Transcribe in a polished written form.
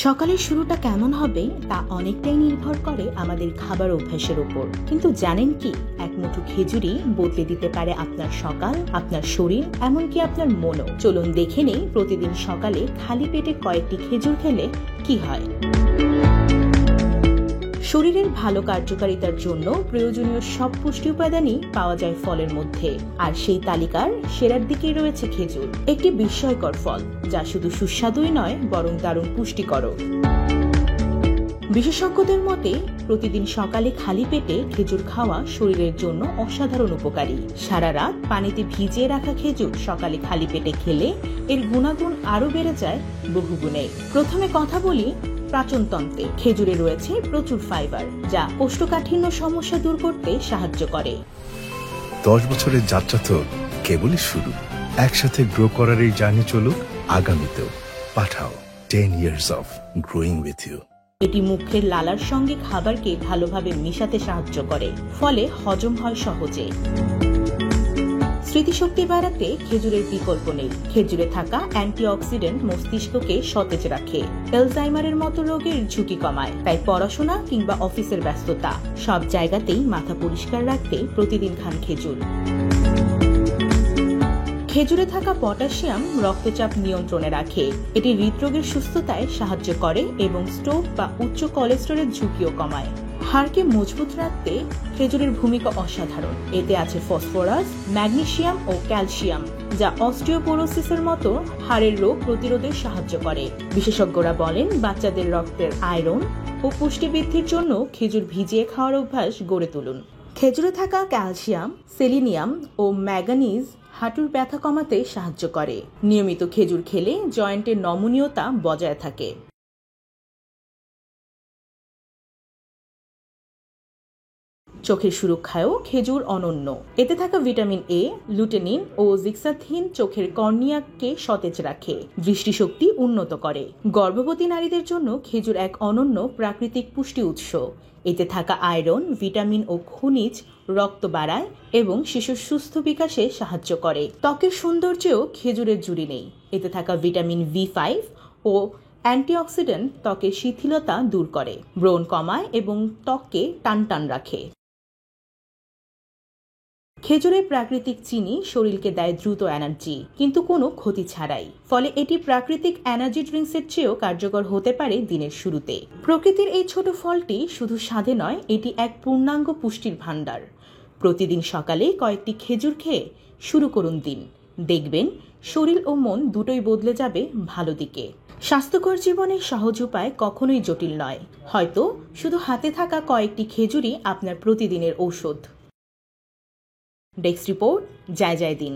সকালের শুরুটা কেমন হবে তা অনেকটাই নির্ভর করে আমাদের খাবার অভ্যাসের উপর। কিন্তু জানেন কি, এক মুঠো খেজুরি বদলে দিতে পারে আপনার সকাল, আপনার শরীর, এমনকি আপনার মনও। চলুন দেখে নেই প্রতিদিন সকালে খালি পেটে কয়েকটি খেজুর খেলে কি হয়। শরীরের ভালো কার্যকারিতার জন্য প্রয়োজনীয় সব পুষ্টি উপাদানই পাওয়া যায় ফলের মধ্যে, আর সেই তালিকার সেরার দিকেই রয়েছে খেজুর, একটি বিস্ময়কর ফল যা শুধু সুস্বাদুই নয় বরং দারুণ পুষ্টিকরও। বিশেষজ্ঞদের মতে প্রতিদিন সকালে খালি পেটে খেজুর খাওয়া শরীরের জন্য অসাধারণ উপকারী। সারা রাত পানিতে ভিজিয়ে রাখা খেজুর সকালে খালি পেটে খেলে এর গুণাগুণ আরো বেড়ে যায় বহুগুণে। প্রথমে কথা বলি পাচনতন্ত্রে। খেজুরে রয়েছে প্রচুর ফাইবার, যা কোষ্ঠকাঠিন্য সমস্যা দূর করতে সাহায্য করে। 10 বছরের যাত্রা তো কেবলই শুরু। একসাথে গ্রো করার এই জার্নি চলুক আগামীতেও। পাঠাও 10 years of growing with you। এটি মুখের লালার সঙ্গে খাবারকে ভালোভাবে মিশাতে সাহায্য করে, ফলে হজম হয় সহজে। স্মৃতিশক্তি বাড়াতে খেজুরের বিকল্প নেই। খেজুরে থাকা অ্যান্টিঅক্সিডেন্ট মস্তিষ্ককে সতেজ রাখে, অ্যালজাইমারের মতো রোগের ঝুঁকি কমায়। তাই পড়াশোনা কিংবা অফিসের ব্যস্ততা সব জায়গাতেই মাথা পরিষ্কার রাখতে প্রতিদিন খান খেজুর। খেজুরে থাকা পটাশিয়াম রক্তচাপ নিয়ন্ত্রণে রাখে। এটি হৃদরোগের সুস্থতায় সাহায্য করে এবং স্ট্রোক বা উচ্চ কোলেস্টেরলের ঝুঁকিও কমায়। হাড়কে মজবুত রাখতে খেজুরের ভূমিকা অসাধারণ। এতে আছে ফসফরাস, ম্যাগনেসিয়াম ও ক্যালসিয়াম, যা অস্টিওপোরোসিসের মতো হাড়ের রোগ প্রতিরোধে সাহায্য করে। বিশেষজ্ঞরা বলেন, বাচ্চাদের রক্তের আয়রন ও পুষ্টি বৃদ্ধির জন্য খেজুর ভিজিয়ে খাওয়ার অভ্যাস গড়ে তুলুন। খেজুরে থাকা ক্যালসিয়াম, সেলিনিয়াম ও ম্যাঙ্গানিজ হাঁটুর ব্যথা কমাতে সাহায্য করে। নিয়মিত খেজুর খেলে জয়েন্টের নমনীয়তা বজায় থাকে। চোখের সুরক্ষায়ও খেজুর অনন্য। এতে থাকা ভিটামিন এ, লুটেনিন ও জিক্সাথিন চোখের কর্নিয়াকে সতেজ রাখে, দৃষ্টিশক্তি উন্নত করে। গর্ভবতী নারীদের জন্য খেজুর এক অনন্য প্রাকৃতিক পুষ্টি উৎস। এতে থাকা আয়রন, ভিটামিন ও খনিজ রক্ত বাড়ায় এবং শিশুর সুস্থ বিকাশে সাহায্য করে। ত্বকের সৌন্দর্যেও খেজুরের জুড়ি নেই। এতে থাকা ভিটামিন B5 ও অ্যান্টিঅক্সিডেন্ট ত্বকের শিথিলতা দূর করে, ব্রণ কমায় এবং ত্বককে টানটান রাখে। খেজুরের প্রাকৃতিক চিনি শরীরকে দেয় দ্রুত এনার্জি, কিন্তু কোনো ক্ষতি ছাড়াই। ফলে এটি প্রাকৃতিক এনার্জি ড্রিঙ্কসের চেয়েও কার্যকর হতে পারে দিনের শুরুতে। প্রকৃতির এই ছোট ফলটি শুধু স্বাদে নয়, এটি এক পূর্ণাঙ্গ পুষ্টির ভাণ্ডার। প্রতিদিন সকালে কয়েকটি খেজুর খেয়ে শুরু করুন দিন। দেখবেন শরীর ও মন দুটোই বদলে যাবে ভালো দিকে। স্বাস্থ্যকর জীবনের সহজ উপায় কখনোই জটিল নয়। হয়তো শুধু হাতে থাকা কয়েকটি খেজুরই আপনার প্রতিদিনের ঔষধ। ডেস্ক রিপোর্ট, জয় জয় দিন।